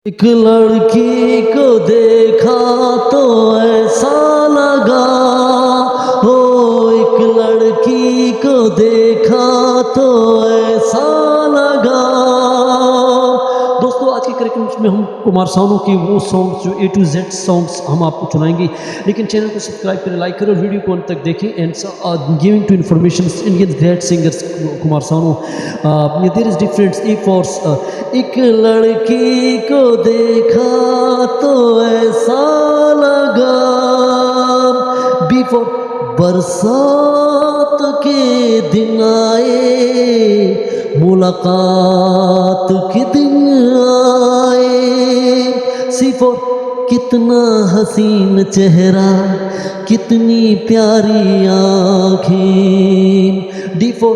एक लड़की को देखा तो ऐसा लगा हो, एक लड़की को देखा तो ऐसा लगा। दोस्तों आज के कार्यक्रम में हम कुमार सानू के वो सॉन्ग्स जो A to Z सॉन्ग्स हम आपको सुनाएंगे, लेकिन चैनल को सब्सक्राइब करें, लाइक करें, वीडियो को अंत तक देखें and giving to information Indian great singers Kumar Sanu. There is difference a for एक लड़की को देखा तो ऐसा लगा, बी फॉर बरसात के दिन आए, मुलाकात के दिन आए, सी फॉर कितना हसीन चेहरा, कितनी प्यारी आँखें, डी फॉर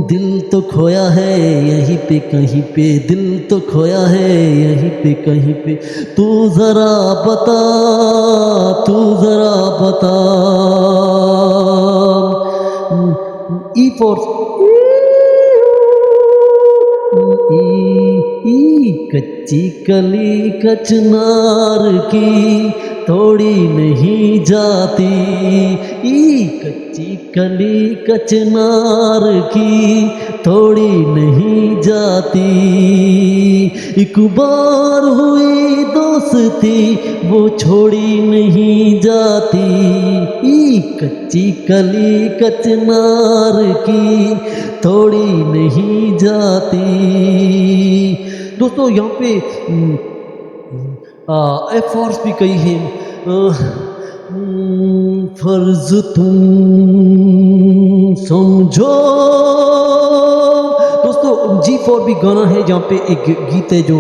दिल तो खोया है यहीं पे कहीं पे, दिल तो खोया है यहीं पे कहीं पे, तू जरा बता, तू जरा बता, ई फॉर कच्ची कली कचनार की तोड़ी नहीं जाती, कच्ची कली कचनार की तोड़ी नहीं जाती, एक बार हुई दोस्ती वो छोड़ी नहीं जाती, कच्ची कली कचनार की तोड़ी नहीं जाती। दोस्तों यहाँ पे एफर्ट्स भी कई हैं, फर्ज तुम समझो। दोस्तों जी फॉर भी गाना है जहाँ पे एक गीत है जो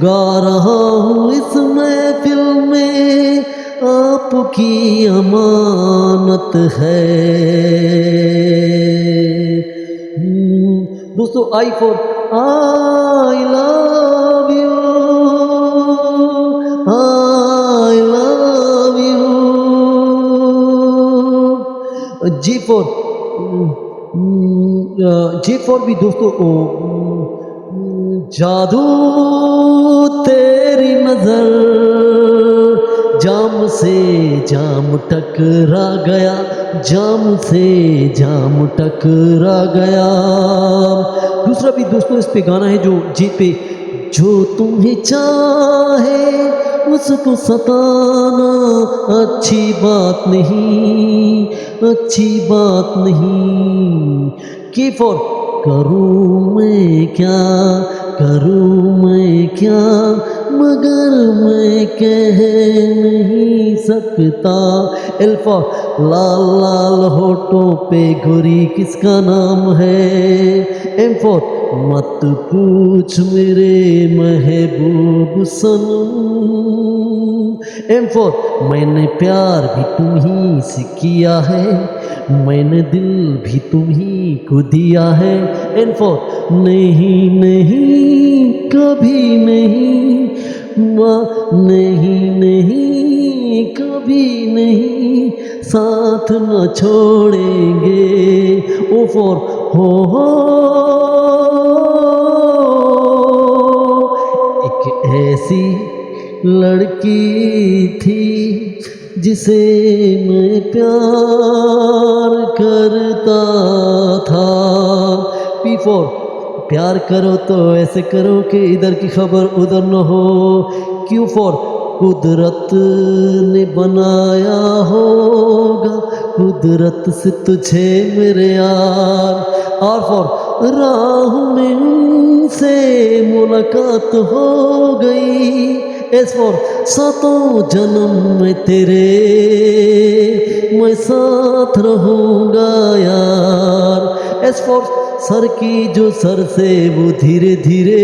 गा रहा हूँ इस महफिल में, आपकी अमानत है। दोस्तों I for I love you, I love you, G for भी दोस्तों जादू तेरी नजर, जाम से जाम टकरा गया, जाम से जाम टकरा गया। दूसरा भी दोस्तों इस पे गाना है जो जी पे, जो तुम्हें चाहे उसको सताना अच्छी बात नहीं, अच्छी बात नहीं, की फॉर करूँ मैं क्या, करूँ मैं क्या, मगर मैं कह नहीं सकता, एल फॉर लाल लाल होठों पे गोरी किसका नाम है, एम फॉर मत पूछ मेरे महबूब सनम, एम फॉर मैंने प्यार भी तुम ही से किया है, मैंने दिल भी तुम ही को दिया है, एन फॉर नहीं नहीं कभी नहीं, नहीं नहीं कभी नहीं, साथ न छोड़ेंगे, ओ फॉर हो एक ऐसी लड़की थी जिसे मैं प्यार करता था, पी फॉर प्यार करो तो ऐसे करो कि इधर की खबर उधर न हो, क्यों फॉर कुदरत ने बनाया होगा, कुदरत से तुझे मेरे यार, और फॉर राह में उनसे मुलाकात हो गई, एस फॉर सातों जन्म में तेरे मैं साथ रहूँगा यार, एस फॉर सर की जो सर से वो धीरे धीरे,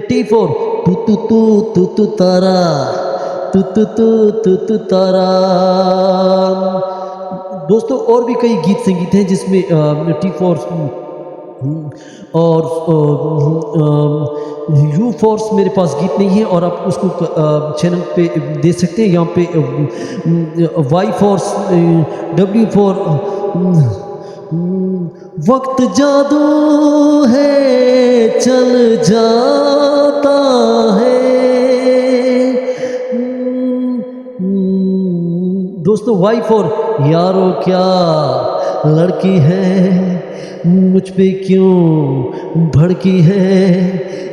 टी फॉर तू तू तू तू तू तारा, तू तू तू तू तू तारा। दोस्तों और भी कई गीत संगीत हैं जिसमें टी फॉर और यू फोर्स मेरे पास गीत नहीं है और आप उसको चैनल पे दे सकते हैं। यहाँ पे वाई फोर्स, डब्ल्यू फॉर वक्त जादू है चल जाता है। दोस्तों वाइफ और यारो क्या लड़की है, मुझ पे क्यों भड़की है,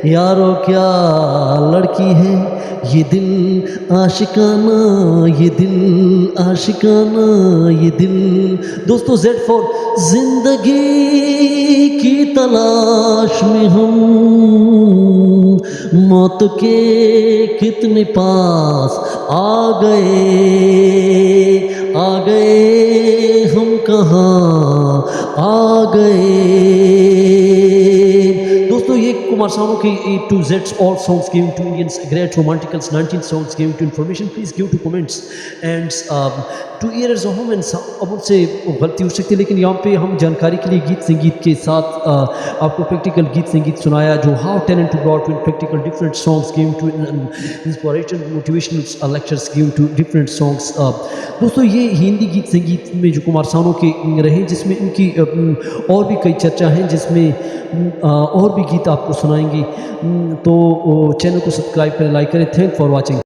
यारो क्या लड़की है, ये दिल आशिकाना, ये दिल आशिकाना, ये दिल। दोस्तों जेड फॉर जिंदगी की तलाश में हम मौत के कितने पास आ गए हम कहाँ आ गए। दोस्तों ये कुमार सानू के A to Z all songs given to Indians, great romanticals, 19 songs given to information. Please give to comments and to ears of home. अब उनसे गलती हो सकती है, लेकिन यहाँ पे हम जानकारी के लिए गीत संगीत के साथ आपको प्रैक्टिकल गीत संगीत सुनाया, जो how talent to brought to in practical different songs given to inspiration motivational lectures given to different songs. दोस्तों ये हिंदी गीत संगीत में जो कुमार सानू के रहे, जिसमें उनकी और भी कई चर्चा हैं, जिसमें और भी गीत आपको सुनाएंगे। तो चैनल को सब्सक्राइब करें, लाइक करें। Thank for watching.